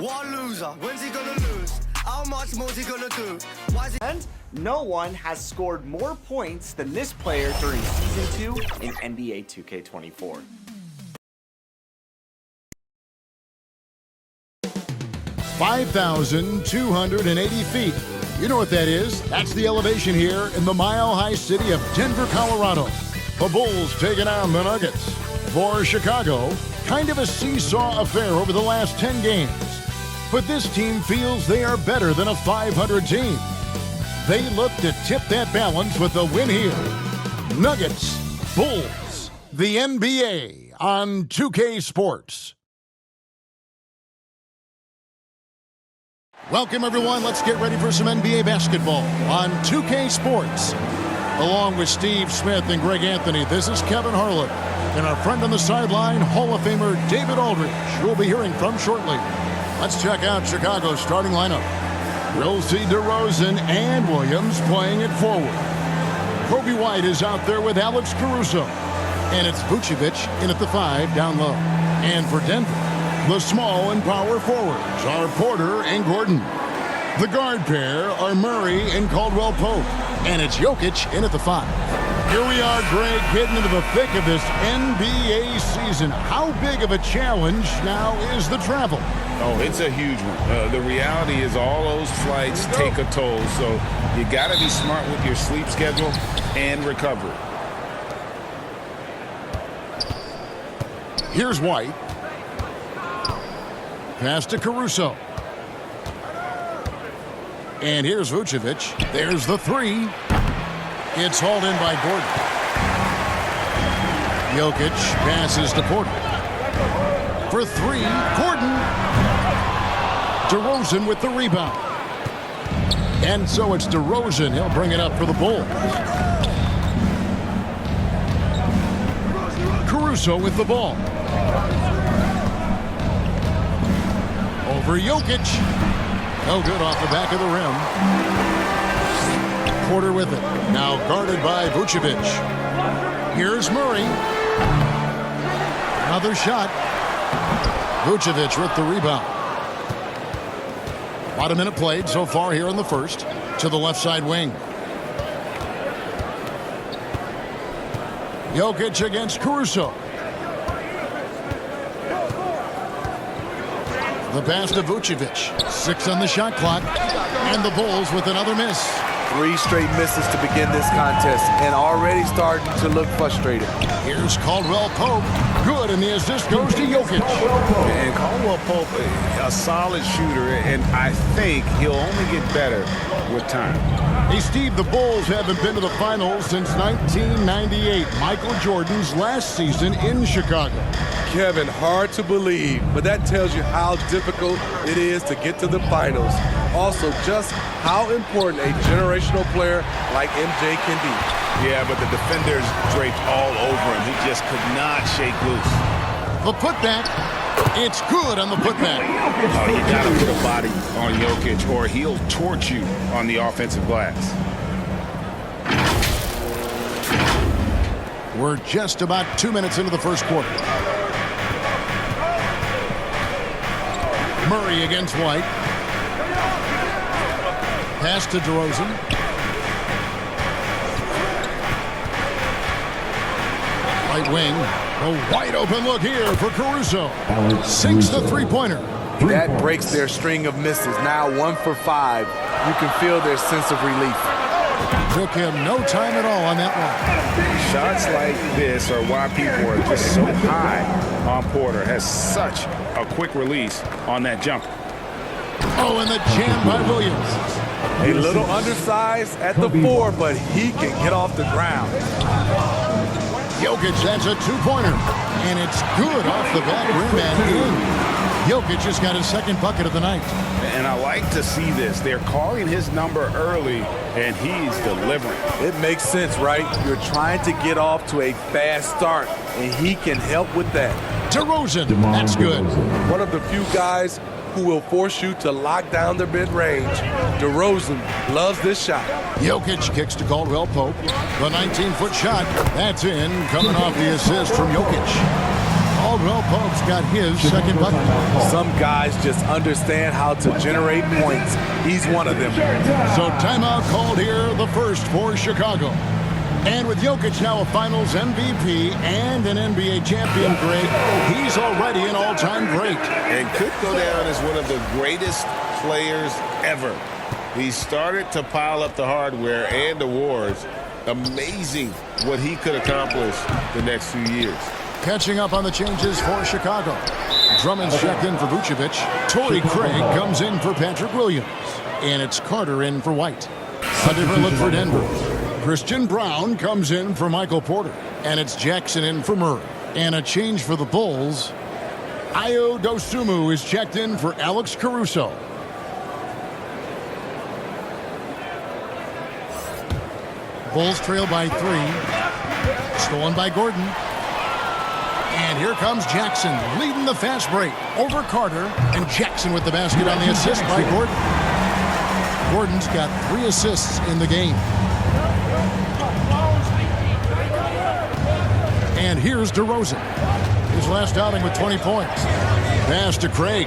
What a loser. When's he gonna lose? How much more is he gonna do? Why is he... And no one has scored more points than this player during Season 2 in NBA 2K24. $5,280 feet. You know what that is? That's the elevation here in the mile-high city of Denver, Colorado. The Bulls taking on the Nuggets. For Chicago, kind of a seesaw affair over the last 10 games. But this team feels they are better than a 500 team. They look to tip that balance with a win here. Nuggets, Bulls, the NBA on 2K Sports. Welcome, everyone. Let's get ready for some NBA basketball on 2K Sports. Along with Steve Smith and Greg Anthony, this is Kevin Harlan. And our friend on the sideline, Hall of Famer David Aldridge, we'll be hearing from shortly. Let's check out Chicago's starting lineup. We'll see DeRozan and Williams playing it forward. Kobe White is out there with Alex Caruso. And it's Vucevic in at the 5 down low. And for Denver, the small and power forwards are Porter and Gordon. The guard pair are Murray and Caldwell Pope. And it's Jokic in at the 5. Here we are, Greg, getting into the thick of this NBA season. How big of a challenge now is the travel? Oh, it's a huge one. The reality is all those flights take a toll, so you got to be smart with your sleep schedule and recovery. Here's White. Pass to Caruso. And here's Vucevic. There's the 3. It's hauled in by Gordon. Jokic passes to Porter. For 3, Gordon. DeRozan with the rebound. And so it's DeRozan. He'll bring it up for the Bulls. Caruso with the ball. Over Jokic. No good off the back of the rim. Porter with it. Now guarded by Vucevic. Here's Murray. Another shot. Vucevic with the rebound. About a minute played so far here in the first. To the left side wing. Jokic against Caruso. The pass to Vucevic. 6 on the shot clock. And the Bulls with another miss. 3 straight misses to begin this contest and already starting to look frustrated. Here's Caldwell Pope. Good, and the assist goes to Jokic. And Caldwell Pope, a solid shooter, and I think he'll only get better with time. Hey, Steve, the Bulls haven't been to the finals since 1998, Michael Jordan's last season in Chicago. Kevin, hard to believe, but that tells you how difficult it is to get to the finals. Also, just how important a generational player like MJ can be. Yeah, but the defenders draped all over him. He just could not shake loose. The putback. It's good on the putback. Oh, you got to put a body on Jokic or he'll torch you on the offensive glass. We're just about 2 minutes into the first quarter. Murray against White. Pass to DeRozan. Right wing. A wide open look here for Caruso. Sinks the three-pointer. That breaks their string of misses. Now 1 for 5. You can feel their sense of relief. Took him no time at all on that one. Shots like this are why people are just so high on Porter. Has such a quick release on that jumper. Oh, and the jam by Williams. A little undersized at the 4, but he can get off the ground. Jokic has a 2-pointer, and it's good off the back rim and in. Jokic just got his second bucket of the night. And I like to see this. They're calling his number early, and he's delivering. It makes sense, right? You're trying to get off to a fast start, and he can help with that. DeRozan, that's good. One of the few guys who will force you to lock down the mid-range. DeRozan loves this shot. Jokic kicks to Caldwell Pope. The 19-foot shot, that's in, coming off the assist from Jokic. Caldwell Pope's got his second bucket. Some guys just understand how to generate points. He's one of them. So timeout called here, the first for Chicago. And with Jokic now a Finals MVP and an NBA champion, Greg, he's already an all-time great. And could go down as one of the greatest players ever. He started to pile up the hardware and awards. Amazing what he could accomplish the next few years. Catching up on the changes for Chicago. Drummond's checked in for Vucevic. Torrey Craig comes in for Patrick Williams. And it's Carter in for White. A different look for Denver. Christian Brown comes in for Michael Porter. And it's Jackson in for Murray. And a change for the Bulls. Ayo Dosunmu is checked in for Alex Caruso. Bulls trail by 3. Stolen by Gordon. And here comes Jackson leading the fast break over Carter. And Jackson with the basket on the assist by Gordon. Gordon's got 3 assists in the game. And here's DeRozan. His last outing with 20 points. Pass to Craig.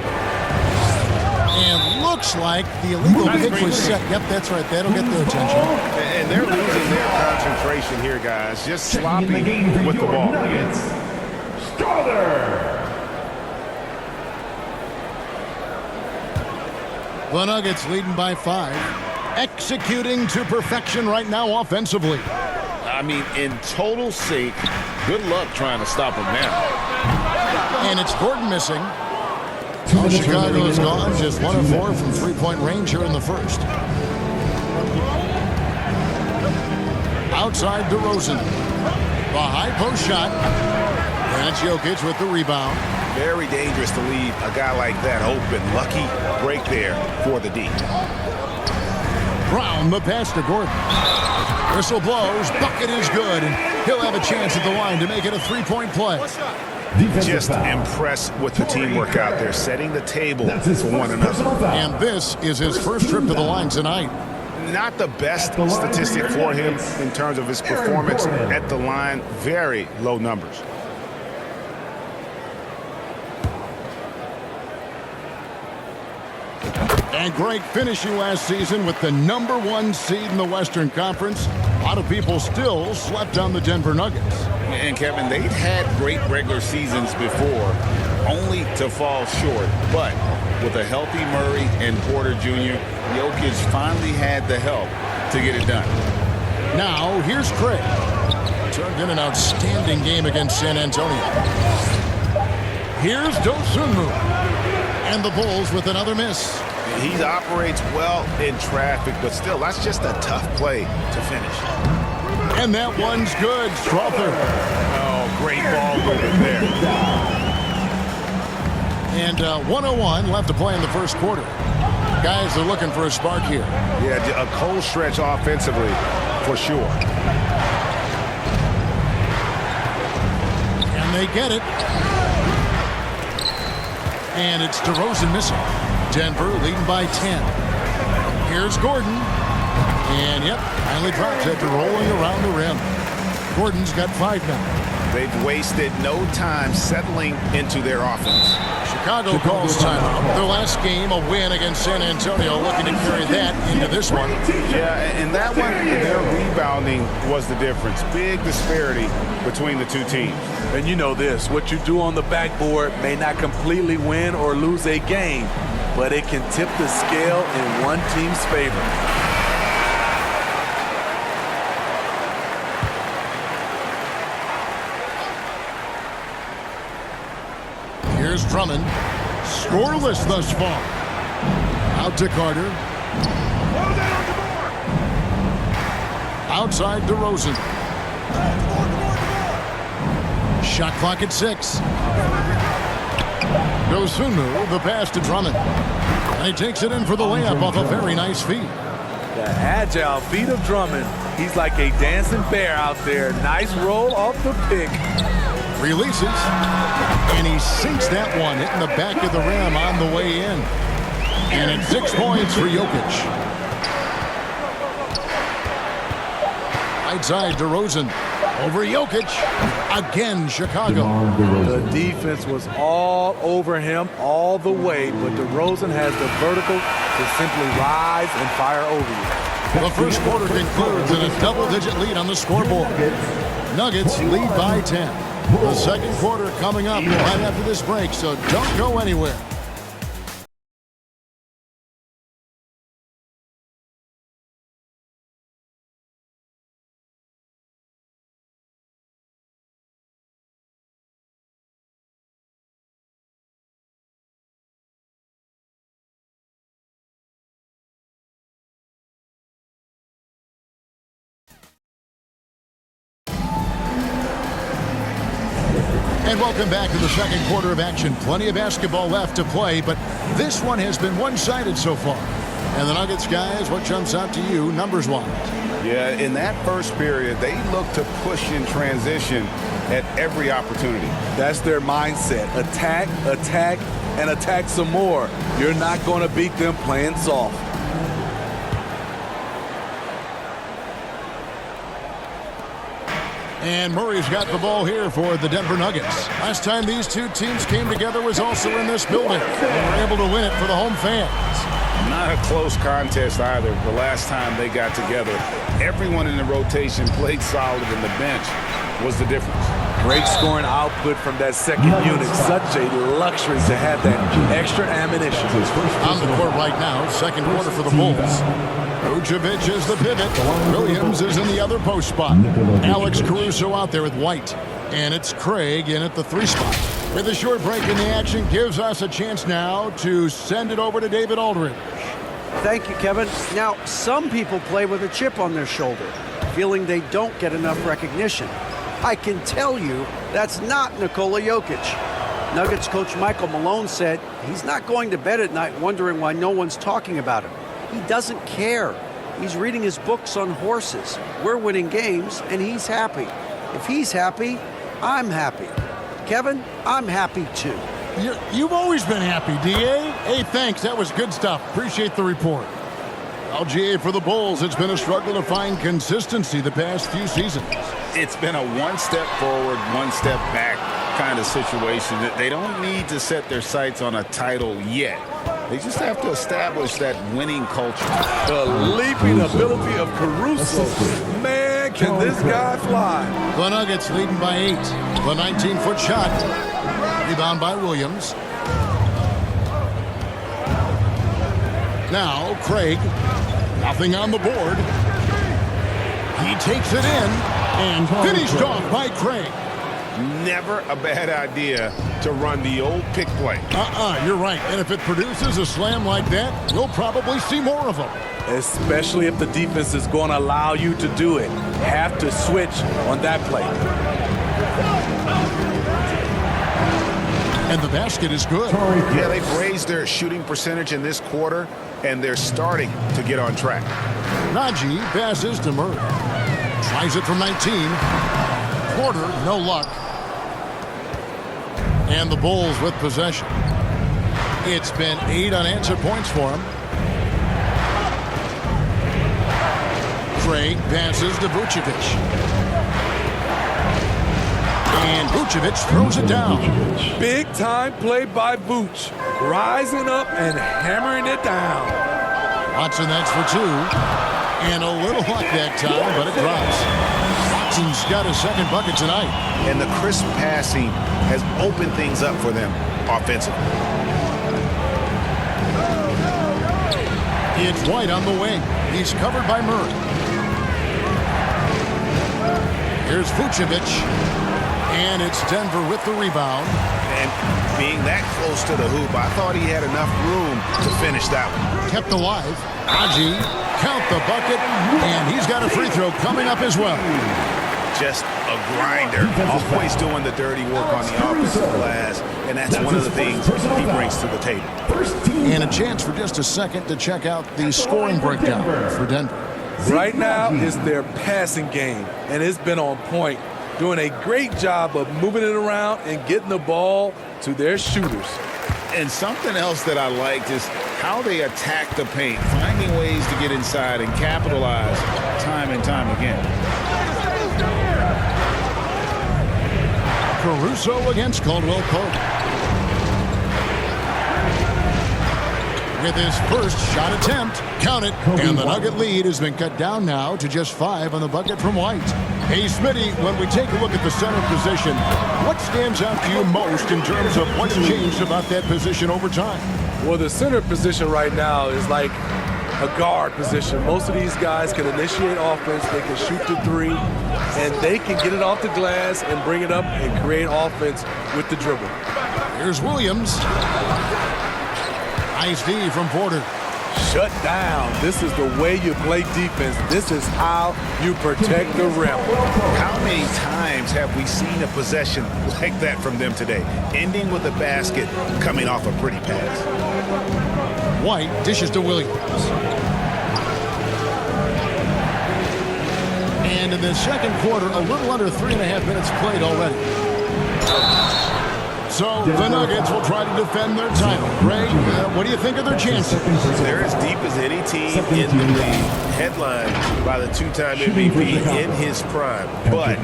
And looks like the illegal pick was set. Yep, that's right. That'll get their attention. And they're losing their concentration here, guys. Just sloppy with the ball. The Nuggets leading by 5. Executing to perfection right now offensively. I mean, in total sync. Good luck trying to stop him now. And it's Gordon missing. Well, Chicago is gone. Just 1 of 4 from three-point range here in the first. Outside DeRozan. The high post shot. And it's Jokic with the rebound. Very dangerous to leave a guy like that open. Lucky break there for the D. Brown, the pass to Gordon. Whistle blows. Bucket is good. And he'll have a chance at the line to make it a three-point play. Just impressed with the teamwork out there, setting the table for one another. And this is his first trip to the line tonight. Not the best statistic for him in terms of his performance at the line. Very low numbers. And Greg finishing last season with the #1 seed in the Western Conference. A lot of people still slept on the Denver Nuggets. And Kevin, they've had great regular seasons before, only to fall short. But with a healthy Murray and Porter Jr., Jokic finally had the help to get it done. Now, here's Craig. Turned in an outstanding game against San Antonio. Here's Dosunmu. And the Bulls with another miss. He operates well in traffic, but still, that's just a tough play to finish. And that one's good. Strother. Oh, great ball movement there. And 1:01 left to play in the first quarter. Guys are looking for a spark here. Yeah, a cold stretch offensively, for sure. And they get it. And it's DeRozan missing. Denver leading by 10. Here's Gordon. And, yep, finally drops after rolling around the rim. Gordon's got 5 now. They've wasted no time settling into their offense. Chicago calls timeout. Their last game, a win against San Antonio, looking to carry that into this one. Yeah, in that one, their rebounding was the difference. Big disparity between the two teams. And you know this, what you do on the backboard may not completely win or lose a game, but it can tip the scale in one team's favor. Here's Drummond. Scoreless thus far. Out to Carter. Outside DeRozan. Shot clock at 6. Dosunmu, the pass to Drummond. And he takes it in for the layup off a very nice feed. The agile feet of Drummond. He's like a dancing bear out there. Nice roll off the pick. Releases. And he sinks that one, hitting the back of the rim on the way in. And it's 6 points for Jokic. Right side, DeRozan. Over Jokic. Again, Chicago. The defense was all over him all the way, but DeRozan has the vertical to simply rise and fire over you. The first quarter concludes in a double-digit lead on the scoreboard. Nuggets lead by 10. The second quarter coming up right after this break, so don't go anywhere. And welcome back to the second quarter of action. Plenty of basketball left to play, but this one has been one-sided so far. And the Nuggets, guys, what jumps out to you numbers-wise? Yeah, in that first period, they look to push in transition at every opportunity. That's their mindset. Attack, attack, and attack some more. You're not going to beat them playing soft. And Murray's got the ball here for the Denver Nuggets. Last time these two teams came together was also in this building. And were able to win it for the home fans. Not a close contest either. The last time they got together, everyone in the rotation played solid, and the bench was the difference. Great scoring output from that second unit. Such a luxury to have that extra ammunition. On the court right now, second quarter for the Bulls. Vucevic is the pivot. Williams is in the other post spot. Alex Caruso out there with White. And it's Craig in at the 3 spot. With a short break in the action, gives us a chance now to send it over to David Aldridge. Thank you, Kevin. Now, some people play with a chip on their shoulder, feeling they don't get enough recognition. I can tell you that's not Nikola Jokic. Nuggets coach Michael Malone said he's not going to bed at night wondering why no one's talking about him. He doesn't care. He's reading his books on horses. We're winning games, and he's happy. If he's happy, I'm happy. Kevin, I'm happy too. You've always been happy, D.A. Hey, thanks. That was good stuff. Appreciate the report. LGA for the Bulls. It's been a struggle to find consistency the past few seasons. It's been a one step forward, one step back kind of situation. They don't need to set their sights on a title yet. They just have to establish that winning culture. The leaping ability of Caruso. Man, can this guy fly? The Nuggets leading by 8. The 19-foot shot. Rebound by Williams. Now, Craig. Nothing on the board. He takes it in and finished off by Craig. Never a bad idea to run the old pick play. You're right. And if it produces a slam like that, we'll probably see more of them. Especially if the defense is going to allow you to do it. Have to switch on that play. And the basket is good. Yeah, they've raised their shooting percentage in this quarter, and they're starting to get on track. Najee passes to Murray. Tries it from 19. Porter, no luck. And the Bulls with possession. It's been 8 unanswered points for him. Craig passes to Vucevic. And Vucevic throws it down. Big time play by Vooch. Rising up and hammering it down. Watson, that's for 2. And a little luck that time, but it drops. Watson's got his second bucket tonight. And the crisp passing has opened things up for them offensively. It's White on the wing. He's covered by Murray. Here's Vucevic. And it's Denver with the rebound. And being that close to the hoop, I thought he had enough room to finish that one. Kept alive. Najee, count the bucket, and he's got a free throw coming up as well. Just a grinder, always doing the dirty work on the offensive glass, and that's one of the things he brings to the table. And a chance for just a second to check out the scoring breakdown for Denver. Right now is their passing game, and it's been on point. doing a great job of moving it around and getting the ball to their shooters. And something else that I liked is how they attack the paint, finding ways to get inside and capitalize time and time again. Caruso against Caldwell Pope. With his first shot attempt, count it, and the Nugget lead has been cut down now to just 5 on the bucket from White. Hey, Smitty, when we take a look at the center position, what stands out to you most in terms of what's changed about that position over time? Well, the center position right now is like a guard position. Most of these guys can initiate offense, they can shoot the three, and they can get it off the glass and bring it up and create offense with the dribble. Here's Williams. Nice D from Porter. Shut down. This is the way you play defense. This is how you protect the rim. How many times have we seen a possession like that from them today? Ending with a basket, coming off a pretty pass. White dishes to Williams. And in the second quarter, a little under 3.5 minutes played already. So the Nuggets will try to defend their title. Greg, what do you think of their chances? They're as deep as any team in the league. Headlined by the two-time MVP in his prime. But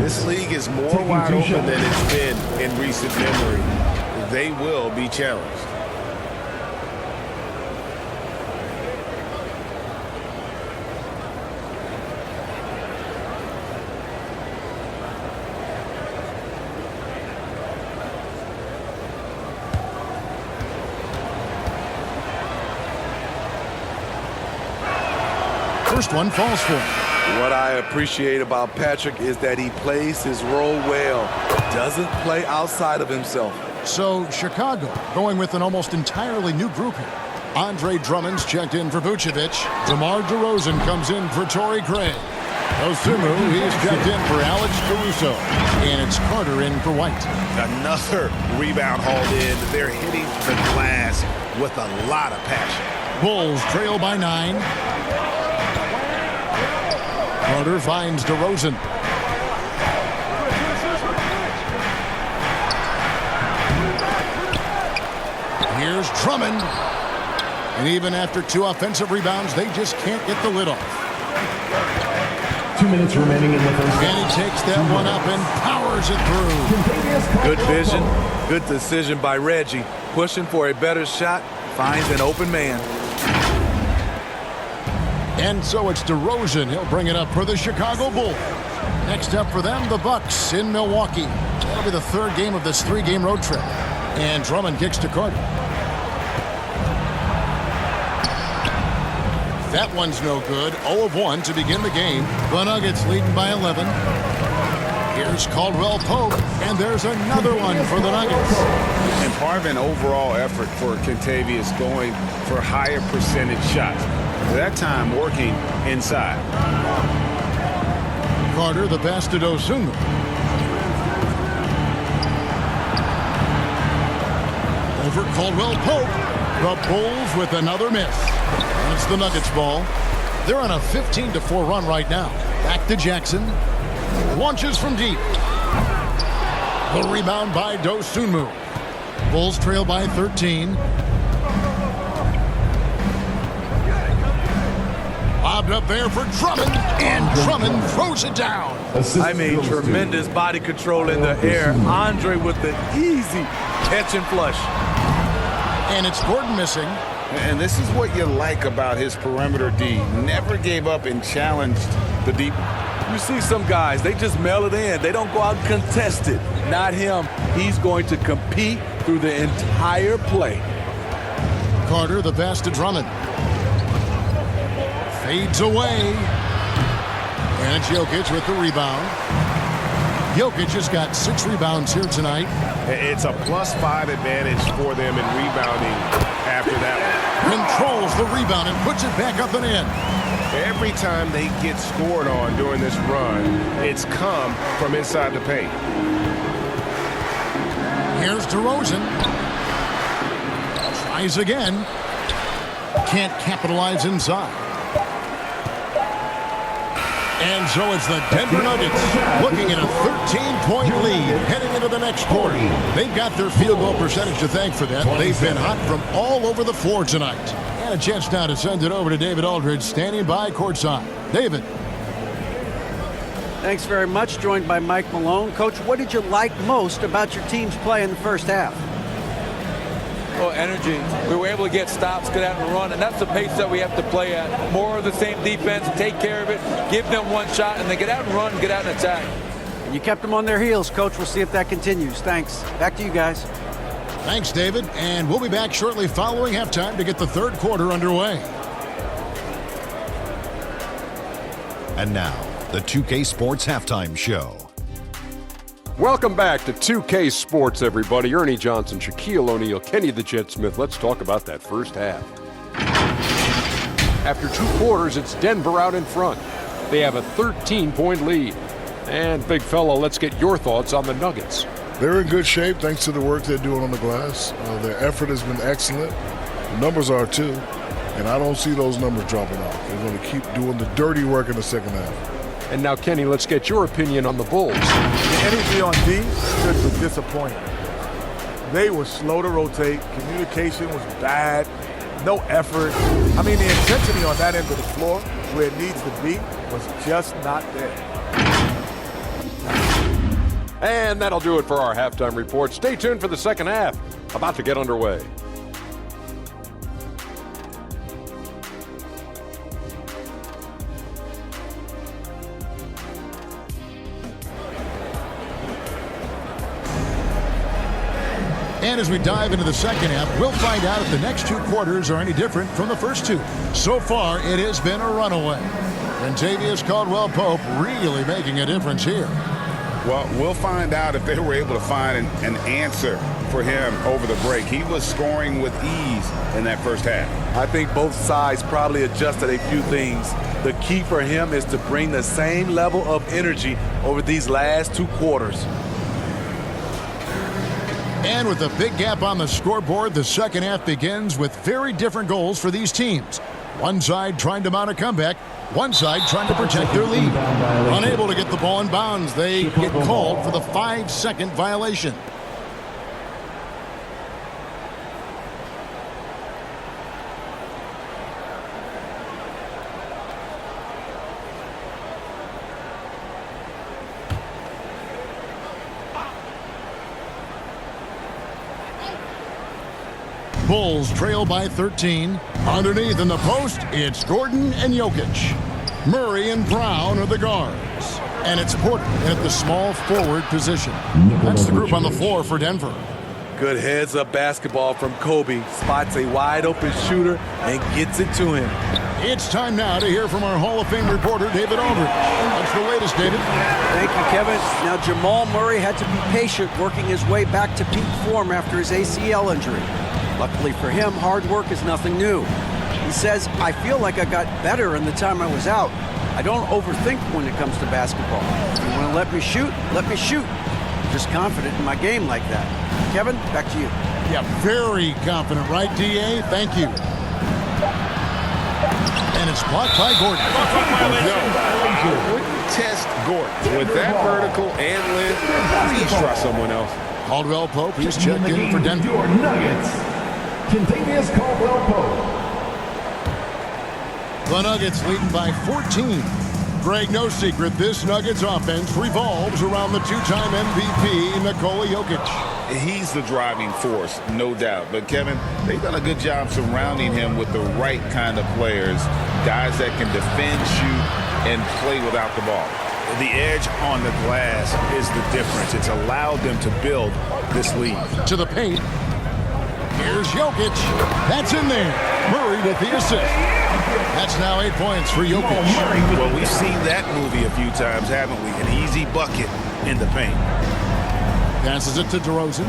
this league is more wide open than it's been in recent memory. They will be challenged. First one falls for him. What I appreciate about Patrick is that he plays his role well. Doesn't play outside of himself. So Chicago going with an almost entirely new group here. Andre Drummond's checked in for Vucevic. DeMar DeRozan comes in for Torrey Craig. Osumu, he's checked in for Alex Caruso. And it's Carter in for White. Another rebound hauled in. They're hitting the glass with a lot of passion. Bulls trail by 9. Carter finds DeRozan. Here's Drummond. And even after 2 offensive rebounds, they just can't get the lid off. 2 minutes remaining in the first. And he takes that one up and powers it through. Good vision, good decision by Reggie. Pushing for a better shot, finds an open man. And so it's DeRozan. He'll bring it up for the Chicago Bulls. Next up for them, the Bucks in Milwaukee. That'll be the 3rd game of this 3-game road trip. And Drummond kicks to Carter. That one's no good. 0 of 1 to begin the game. The Nuggets leading by 11. Here's Caldwell Pope, and there's another one for the Nuggets. And part of an overall effort for Kentavious going for higher percentage shots. That time working inside. Carter, the pass to Dosunmu. Over Caldwell Pope. The Bulls with another miss. It's the Nuggets ball. They're on a 15-4 run right now. Back to Jackson. Launches from deep. The rebound by Dosunmu. Bulls trail by 13. Lobbed up there for Drummond, and Drummond throws it down. I mean, tremendous body control in the air. Andre with the easy catch and flush. And it's Gordon missing. And this is what you like about his perimeter D. Never gave up and challenged the deep. You see some guys, they just mail it in. They don't go out and contest it. Not him. He's going to compete through the entire play. Carter, the pass to Drummond. Fades away. And it's Jokic with the rebound. Jokic has got 6 rebounds here tonight. It's a +5 advantage for them in rebounding after that one. Controls the rebound and puts it back up and in. Every time they get scored on during this run, it's come from inside the paint. Here's DeRozan. Tries again. Can't capitalize inside. And so it's the Denver Nuggets looking at a 13-point lead heading into the next quarter. They've got their field goal percentage to thank for that. They've been hot from all over the floor tonight. And a chance now to send it over to David Aldridge, standing by courtside. David. Thanks very much. Joined by Mike Malone. Coach, what did you like most about your team's play in the first half? Well, energy. We were able to get stops, get out and run, and that's the pace that we have to play at. More of the same defense, take care of it, give them one shot, and then get out and run, get out and attack. And you kept them on their heels, Coach. We'll see if that continues. Thanks. Back to you guys. Thanks, David. And we'll be back shortly following halftime to get the third quarter underway. And now, the 2K Sports Halftime Show. Welcome back to 2K Sports, everybody. Ernie Johnson, Shaquille O'Neal, Kenny the Jet Smith. Let's talk about that first half. After 2 quarters, it's Denver out in front. They have a 13-point lead. And, big fella, let's get your thoughts on the Nuggets. They're in good shape thanks to the work they're doing on the glass. Their effort has been excellent. The numbers are too. And I don't see those numbers dropping off. They're going to keep doing the dirty work in the second half. And now, Kenny, let's get your opinion on the Bulls. The energy on D was disappointing. They were slow to rotate. Communication was bad. No effort. I mean, the intensity on that end of the floor, where it needs to be, was just not there. And that'll do it for our halftime report. Stay tuned for the second half. About to get underway. And as we dive into the second half, we'll find out if the next 2 quarters are any different from the first 2. So far, it has been a runaway. And Tavius Caldwell-Pope really making a difference here. Well, we'll find out if they were able to find an answer for him over the break. He was scoring with ease in that first half. I think both sides probably adjusted a few things. The key for him is to bring the same level of energy over these last 2 quarters. And with a big gap on the scoreboard, the second half begins with very different goals for these teams. One side trying to mount a comeback, one side trying to protect their lead. Unable to get the ball in bounds, they get called for the 5-second violation. Bulls trail by 13. Underneath in the post, it's Gordon and Jokic. Murray and Brown are the guards. And it's Porter at the small forward position. That's the group on the floor for Denver. Good heads-up basketball from Kobe. Spots a wide-open shooter and gets it to him. It's time now to hear from our Hall of Fame reporter, David Aldridge. What's the latest, David? Thank you, Kevin. Now, Jamal Murray had to be patient working his way back to peak form after his ACL injury. Luckily for him, hard work is nothing new. He says, I feel like I got better in the time I was out. I don't overthink when it comes to basketball. If you want to let me shoot, let me shoot. I'm just confident in my game like that. Kevin, back to you. Yeah, very confident, right, D.A.? Thank you. And it's blocked by Gordon. Test Gordon. With that vertical and length, please try someone else. Caldwell-Pope just checked in for Denver. Your Nuggets, Kentavious Caldwell-Pope. The Nuggets leading by 14. Greg, no secret, this Nuggets offense revolves around the 2-time MVP, Nikola Jokic. He's the driving force, no doubt. But, Kevin, they've done a good job surrounding him with the right kind of players, guys that can defend, shoot, and play without the ball. The edge on the glass is the difference. It's allowed them to build this lead. To the paint. Here's Jokic. That's in there. Murray with the assist. That's now 8 points for Jokic. Well, we've seen that movie a few times, haven't we? An easy bucket in the paint. Passes it to DeRozan.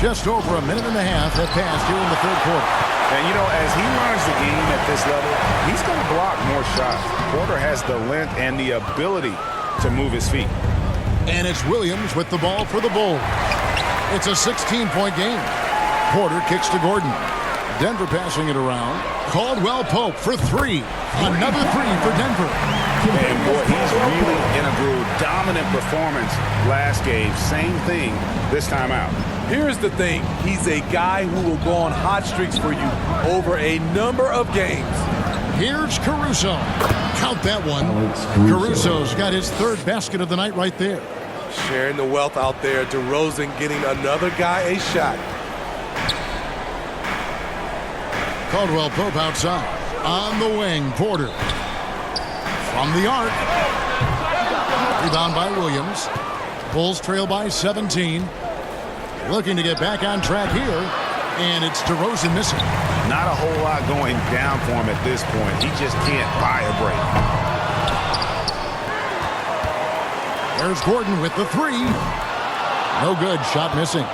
Just over a minute and a half have passed here in the third quarter. And, you know, as he learns the game at this level, he's going to block more shots. Porter has the length and the ability to move his feet. And it's Williams with the ball for the Bulls. It's a 16-point game. Porter kicks to Gordon. Denver passing it around. Caldwell Pope for three. Another three for Denver. And boy, he's really in a groove. Dominant performance last game. Same thing this time out. Here's the thing. He's a guy who will go on hot streaks for you over a number of games. Here's Caruso. Count that one. Caruso's got his third basket of the night right there. Sharing the wealth out there. DeRozan getting another guy a shot. Caldwell Pope outside. On the wing, Porter. From the arc. Rebound by Williams. Bulls trail by 17. Looking to get back on track here. And it's DeRozan missing. Not a whole lot going down for him at this point. He just can't buy a break. There's Gordon with the three. No good. Shot missing.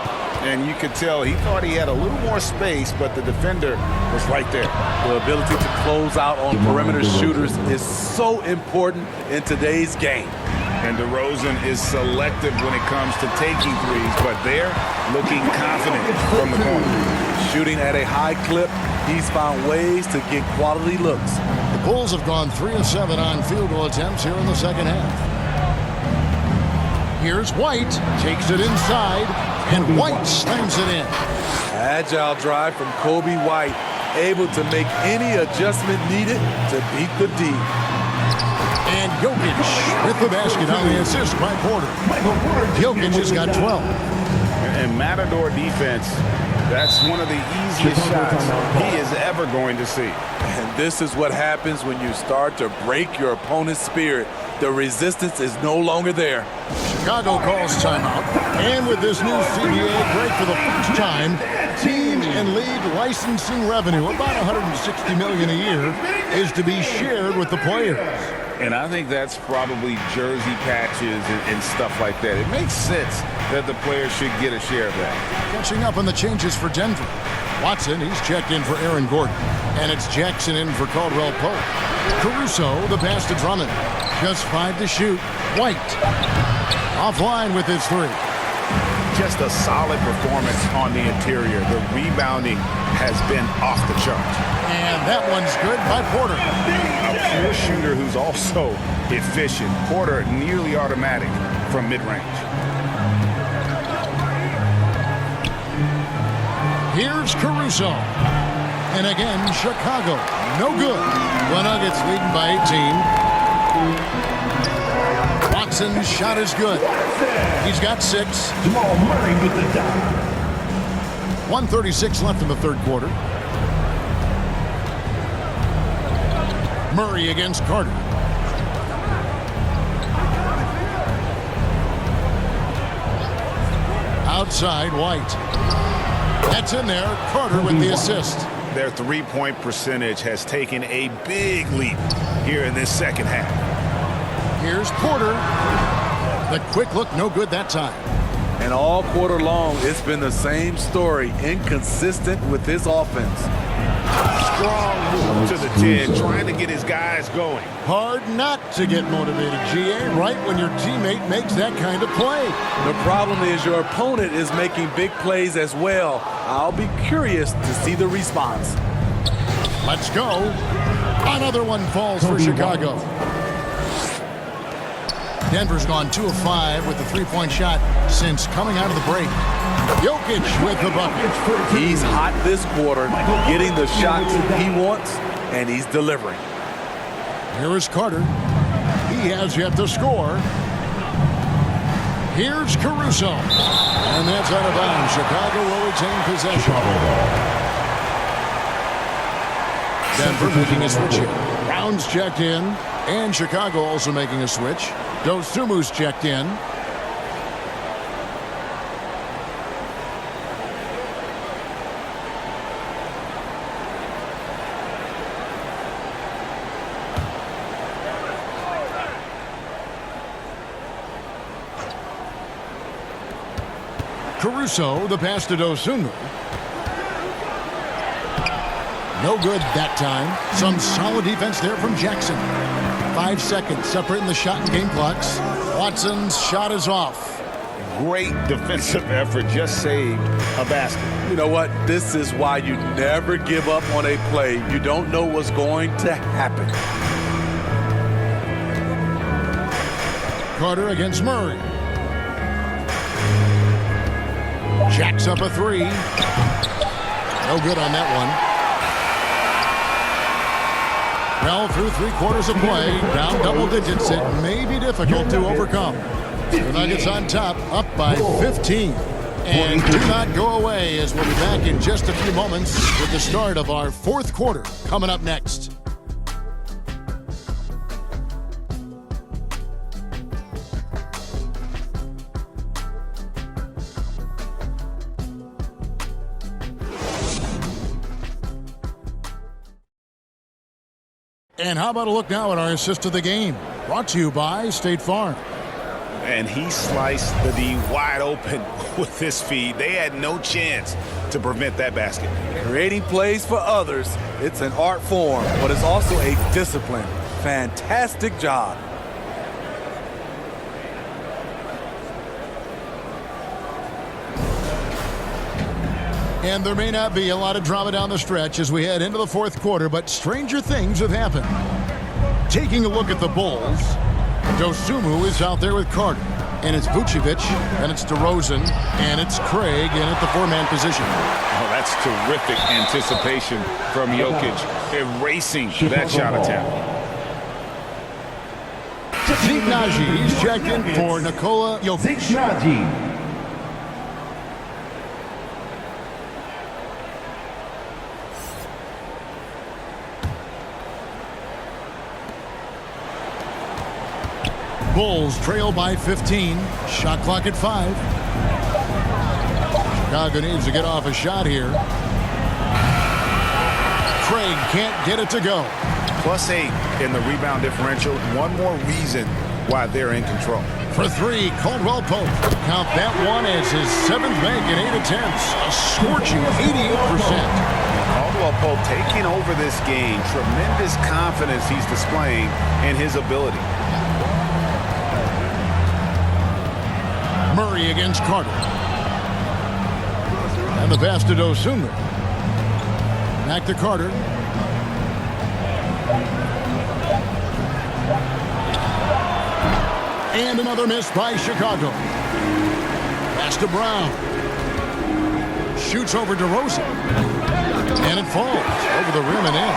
And you could tell he thought he had a little more space, but the defender was right there. The ability to close out on perimeter shooters is so important in today's game. And DeRozan is selective when it comes to taking threes, but they're looking confident from the corner. Shooting at a high clip, he's found ways to get quality looks. The Bulls have gone 3 of 7 on field goal attempts here in the second half. Here's White, takes it inside, and White slams it in. Agile drive from Kobe White, able to make any adjustment needed to beat the D. And Jokic with the basket on the assist by Porter. Jokic has got 12. And Matador defense, that's one of the easiest shots he is ever going to see. And this is what happens when you start to break your opponent's spirit. The resistance is no longer there. Chicago calls timeout. And with this new CBA break for the first time, team and league licensing revenue, about $160 million a year, is to be shared with the players. And I think that's probably jersey patches and stuff like that. It makes sense that the players should get a share of that. Catching up on the changes for Denver. Watson, he's checked in for Aaron Gordon. And it's Jackson in for Caldwell Pope. Caruso, the pass to Drummond. Just 5 to shoot. White. Offline with his three. Just a solid performance on the interior. The rebounding has been off the charts. And that one's good by Porter. A pure shooter who's also efficient. Porter nearly automatic from mid-range. Here's Caruso. And again, Chicago. No good. The Nuggets leading by 18. Watson's shot is good. He's got 6. Jamal Murray with the dot. 1:36 left in the third quarter. Murray against Carter. Outside, White. That's in there. Carter with the assist. Their three-point percentage has taken a big leap here in this second half. Here's Porter. The quick look, no good that time. And all quarter long, it's been the same story. Inconsistent with his offense. Strong move to the 10, trying to get his guys going. Hard not to get motivated, GA, right when your teammate makes that kind of play. The problem is your opponent is making big plays as well. I'll be curious to see the response. Let's go. Another one falls for Chicago. Denver's gone 2 of 5 with the three-point shot since coming out of the break. Jokic with the bucket. He's hot this quarter, getting the shots he wants, and he's delivering. Here is Carter. He has yet to score. Here's Caruso. And that's out of bounds. Chicago will retain possession. Denver making a switch here. Brown's checked in. And Chicago also making a switch. Dosumu's checked in. Caruso, the pass to Dosunmu. No good that time. Some solid defense there from Jackson. 5 seconds separating the shot and game clocks. Watson's shot is off. great defensive effort just saved a basket. You know what? This is why you never give up on a play. You don't know what's going to happen. Carter against Murray. Jacks up a three. No good on that one. Well, through 3/4 of play, down double digits, it may be difficult to overcome. The Nuggets on top, up by 15. And do not go away, as we'll be back in just a few moments with the start of our 4th quarter coming up next. And how about a look now at our assist of the game? Brought to you by State Farm. And he sliced the D wide open with his feed. They had no chance to prevent that basket. Creating plays for others, it's an art form, but it's also a discipline. Fantastic job. And there may not be a lot of drama down the stretch as we head into the 4th quarter, but stranger things have happened. Taking a look at the Bulls, Dosunmu is out there with Carter. And it's Vucevic, and it's DeRozan, and it's Craig in at the 4-man position. Oh, that's terrific anticipation from Jokic, erasing that shot attempt. Zeke Naji is checked in for Nikola Jokic. Bulls trail by 15. Shot clock at 5. Chicago needs to get off a shot here. Craig can't get it to go. +8 in the rebound differential. One more reason why they're in control. For 3, Caldwell Pope. Count that one as his 7th make in 8 attempts. A scorching 88%. Caldwell Pope taking over this game. Tremendous confidence he's displaying in his ability. Murray against Carter. And the pass to Dosunmu. Back to Carter. And another miss by Chicago. Pass to Brown. Shoots over DeRozan. And it falls over the rim and in.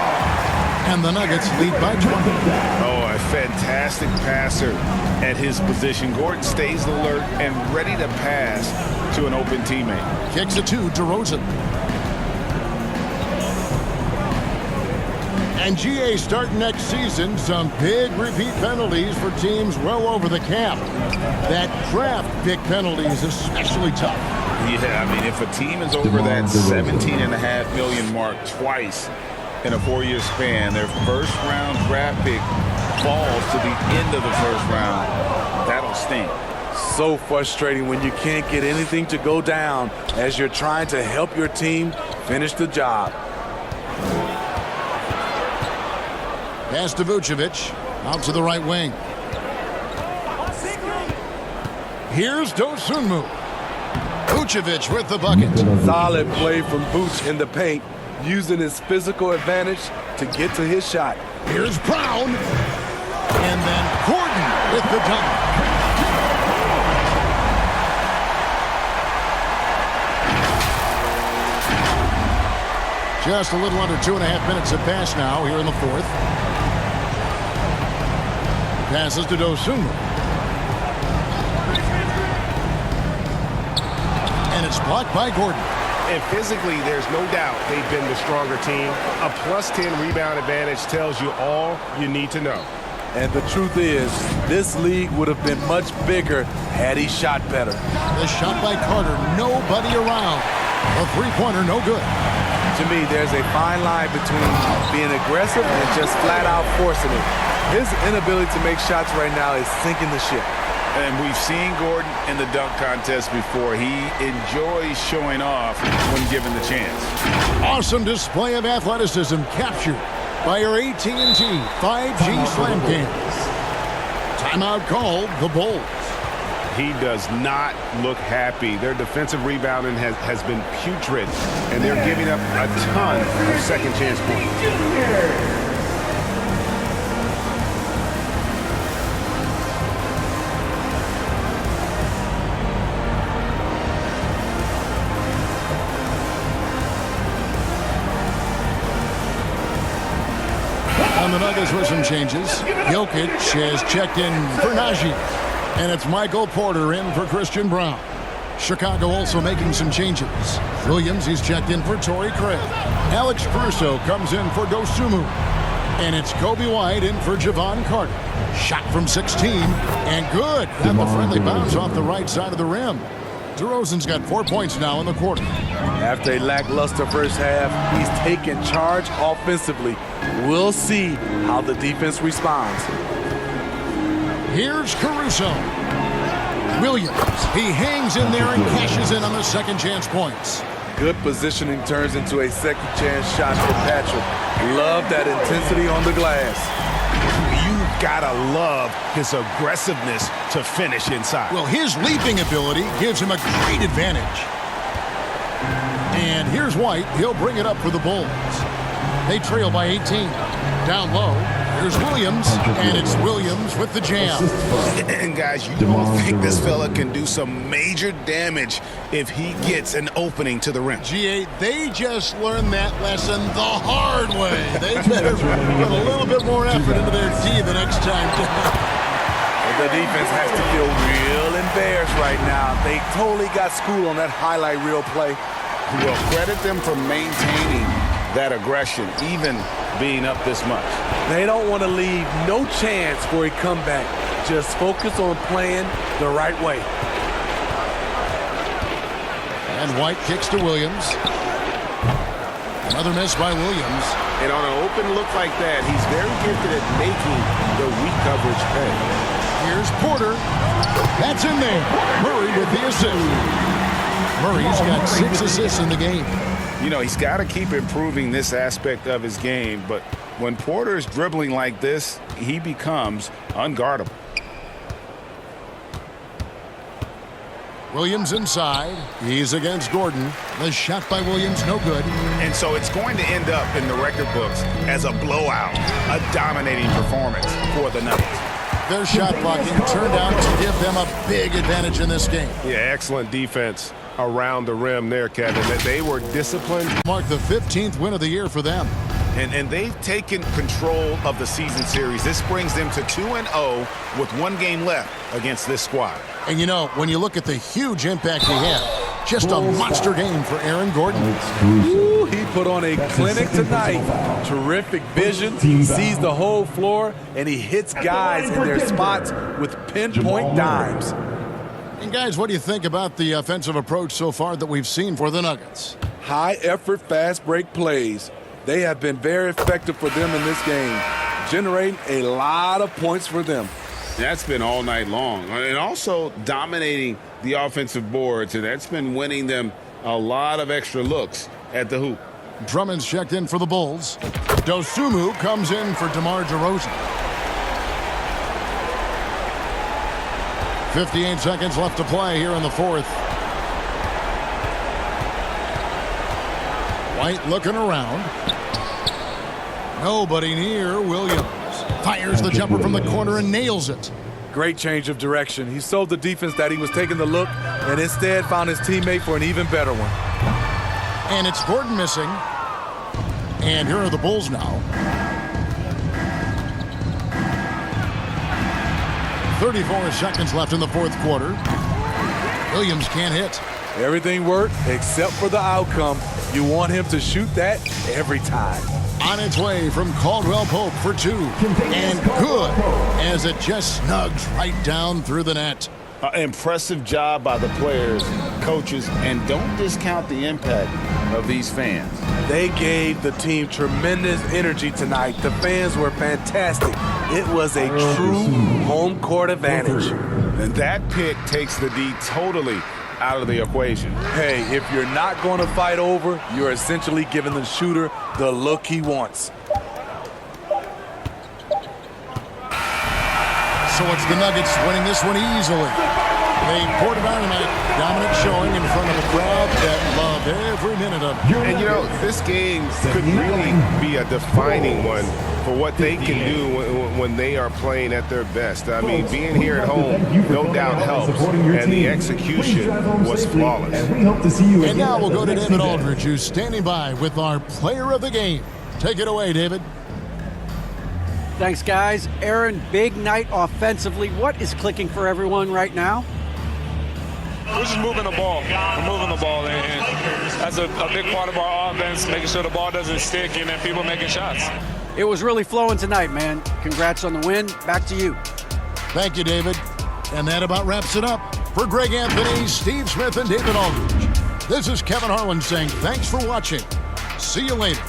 And the Nuggets lead by 20. Oh, a fantastic passer at his position. Gordon stays alert and ready to pass to an open teammate. Kicks it to DeRozan. And GA starting next season, some big repeat penalties for teams well over the cap. That draft pick penalty is especially tough. Yeah, I mean, if a team is over that $17.5 million mark twice in a 4-year span, their first-round draft pick falls to the end of the first round. That'll sting. So frustrating when you can't get anything to go down as you're trying to help your team finish the job. Pass to Vucevic, out to the right wing. Here's Dosunmu. Vucevic with the bucket. Solid play from Vooch in the paint, using his physical advantage to get to his shot. Here's Brown. And then Gordon with the dunk. Just a little under 2.5 minutes have passed now here in the 4th. Passes to Dosunmu. And it's blocked by Gordon. And physically, there's no doubt they've been the stronger team. A +10 rebound advantage tells you all you need to know. And the truth is, this league would have been much bigger had he shot better. The shot by Carter, nobody around. A three-pointer, no good. To me, there's a fine line between being aggressive and just flat-out forcing it. His inability to make shots right now is sinking the ship. And we've seen Gordon in the dunk contest before. He enjoys showing off when given the chance. Awesome display of athleticism captured by our AT&T 5G Slam Cams. Timeout called the Bulls. He does not look happy. Their defensive rebounding has been putrid, and they're giving up a ton of second chance points. On the Nuggets with some changes. Jokic has checked in for Najee. And it's Michael Porter in for Christian Brown. Chicago also making some changes. Williams, he's checked in for Torrey Craig. Alex Caruso comes in for Dosunmu. And it's Kobe White in for Javon Carter. Shot from 16. And good. Got the friendly bounce off the right side of the rim. DeRozan's got 4 points now in the quarter. After a lackluster first half, he's taken charge offensively. We'll see how the defense responds. Here's Caruso. Williams, he hangs in there and cashes in on the second chance points. Good positioning turns into a second chance shot for Patrick. Love that intensity on the glass. You've got to love his aggressiveness to finish inside. Well, his leaping ability gives him a great advantage. And here's White. He'll bring it up for the Bulls. They trail by 18. Down low, there's Williams, and it's Williams with the jam. And guys, you don't think this fella can do some major damage if he gets an opening to the rim. G8, they just learned that lesson the hard way. They better put a little bit more effort into their D the next time. The defense has to feel real embarrassed right now. They totally got schooled on that highlight reel play. Well, credit them for maintaining that aggression, even being up this much. They don't want to leave no chance for a comeback. Just focus on playing the right way. And White kicks to Williams. Another miss by Williams. And on an open look like that, he's very gifted at making the weak coverage pay. Here's Porter. That's in there. Murray with the assist. Murray's got 6 assists in the game. You know, he's got to keep improving this aspect of his game, but when Porter is dribbling like this, he becomes unguardable. Williams inside. He's against Gordon. The shot by Williams, no good. And so it's going to end up in the record books as a blowout, a dominating performance for the Nuggets. Their shot blocking turned out to give them a big advantage in this game. Yeah, excellent defense around the rim there, Kevin. They were disciplined. Marked the 15th win of the year for them. And they've taken control of the season series. This brings them to 2-0 with 1 game left against this squad. And you know, when you look at the huge impact he had, just a monster game for Aaron Gordon. Ooh, he put on a clinic tonight. Terrific vision, sees the whole floor, and he hits guys in their spots with pinpoint dimes. And guys, what do you think about the offensive approach so far that we've seen for the Nuggets? High effort, fast break plays. They have been very effective for them in this game, generating a lot of points for them. That's been all night long. And also dominating the offensive boards, and that's been winning them a lot of extra looks at the hoop. Drummond's checked in for the Bulls. Dosunmu comes in for DeMar DeRozan. 58 seconds left to play here in the fourth. White looking around. Nobody near Williams. Fires the jumper from the corner and nails it. Great change of direction. He sold the defense that he was taking the look and instead found his teammate for an even better one. And it's Gordon missing. And here are the Bulls now. 34 seconds left in the fourth quarter. Williams can't hit. Everything worked except for the outcome. You want him to shoot that every time. On its way from Caldwell Pope for 2. And good as it just snugs right down through the net. Impressive job by the players, coaches, and don't discount the impact of these fans. They gave the team tremendous energy tonight. The fans were fantastic. It was a true home court advantage. And that pick takes the D totally out of the equation. Hey, if you're not going to fight over, you're essentially giving the shooter the look he wants. So it's the Nuggets winning this one easily. The Port of Dynamite dominant showing in front of a crowd that loved every minute of it. And you know, this game could really be a defining one for what they can do when they are playing at their best. I mean, being here at home, no doubt helps, and the execution was flawless. And now we'll go to David Aldridge, who's standing by with our player of the game. Take it away, David. Thanks, guys. Aaron, big night offensively. What is clicking for everyone right now? We're just moving the ball. We're moving the ball, and that's a big part of our offense, making sure the ball doesn't stick and then people making shots. It was really flowing tonight, man. Congrats on the win. Back to you. Thank you, David. And that about wraps it up. For Greg Anthony, Steve Smith, and David Aldridge, this is Kevin Harlan saying thanks for watching. See you later.